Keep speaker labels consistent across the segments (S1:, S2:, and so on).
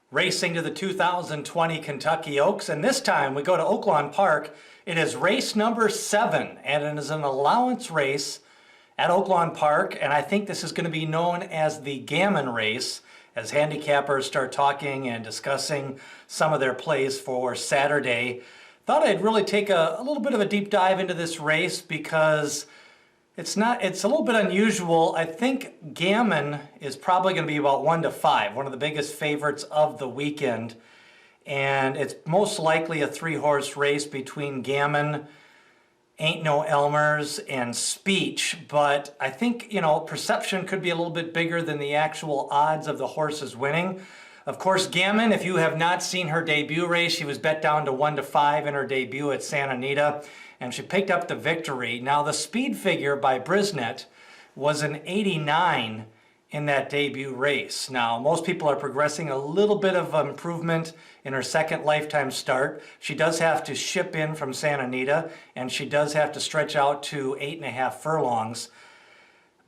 S1: Racing to the 2020 Kentucky Oaks, and this time we go to Oaklawn Park. It is race number 7, and it is an allowance race at Oaklawn Park, and I think this is going to be known as the Gamine race as handicappers start talking and discussing some of their plays for Saturday. Thought I'd really take a little bit of a deep dive into this race because it's a little bit unusual. I think Gamine is probably going to be about 1 to 5, one of the biggest favorites of the weekend. And it's most likely a 3-horse race between Gamine, Aint No Elmers, and Speech. But I think, perception could be a little bit bigger than the actual odds of the horses winning. Of course, Gamine, if you have not seen her debut race, she was bet down to 1 to 5 in her debut at Santa Anita, and she picked up the victory. Now, the speed figure by Brisnet was an 89 in that debut race. Now, most people are progressing a little bit of improvement in her second lifetime start. She does have to ship in from Santa Anita, and she does have to stretch out to 8.5 furlongs.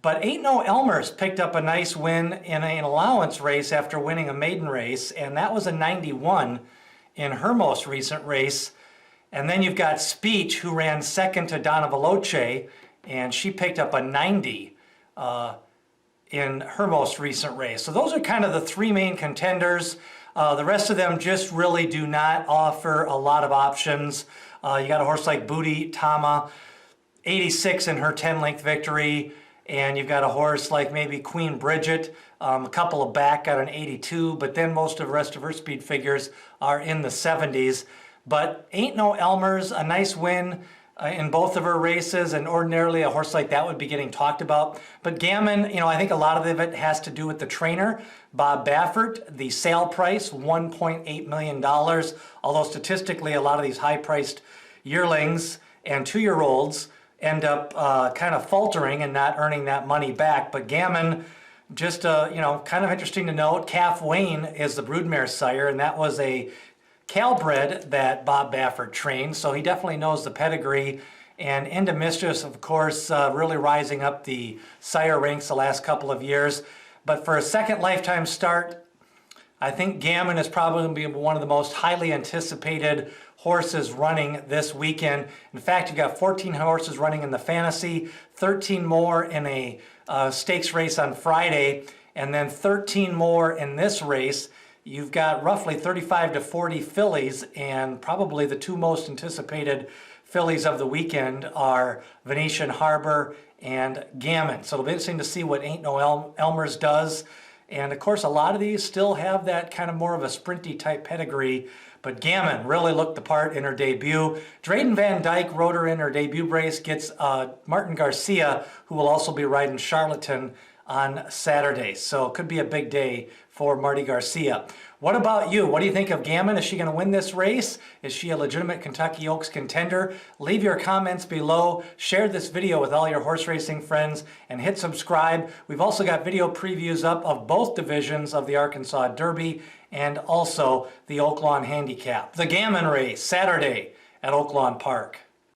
S1: But Aint No Elmers picked up a nice win in an allowance race after winning a maiden race, and that was a 91 in her most recent race. And then you've got Speech, who ran second to Donna Veloce, and she picked up a 90 in her most recent race. So those are kind of the 3 main contenders. The rest of them just really do not offer a lot of options. You got a horse like Booty Tama, 86 in her 10-length victory. And you've got a horse like maybe Queen Bridget, a couple of back got an 82, but then most of the rest of her speed figures are in the 70s. But Aint No Elmers, a nice win in both of her races, and ordinarily a horse like that would be getting talked about. But Gamine, I think a lot of it has to do with the trainer, Bob Baffert. The sale price, $1.8 million, although statistically a lot of these high-priced yearlings and 2-year-olds end up kind of faltering and not earning that money back. But Gamine, just kind of interesting to note, Calf Wayne is the broodmare sire, and that was a Calbred that Bob Baffert trained, so he definitely knows the pedigree. And Into Mistress, of course, really rising up the sire ranks the last couple of years. But for a second lifetime start, I think Gamine is probably going to be one of the most highly anticipated horses running this weekend. In fact, you've got 14 horses running in the fantasy, 13 more in a stakes race on Friday, and then 13 more in this race. You've got roughly 35 to 40 fillies, and probably the 2 most anticipated fillies of the weekend are Venetian Harbor and Gamine. So it'll be interesting to see what Aint No Elmers does. And of course, a lot of these still have that kind of more of a sprinty type pedigree, but Gamine really looked the part in her debut. Drayden Van Dyke rode her in her debut race, gets Martin Garcia, who will also be riding Charlatan on Saturday. So it could be a big day for Marty Garcia. What about you? What do you think of Gamine? Is she going to win this race? Is she a legitimate Kentucky Oaks contender? Leave your comments below. Share this video with all your horse racing friends and hit subscribe. We've also got video previews up of both divisions of the Arkansas Derby and also the Oaklawn Handicap. The Gamine race, Saturday at Oaklawn Park.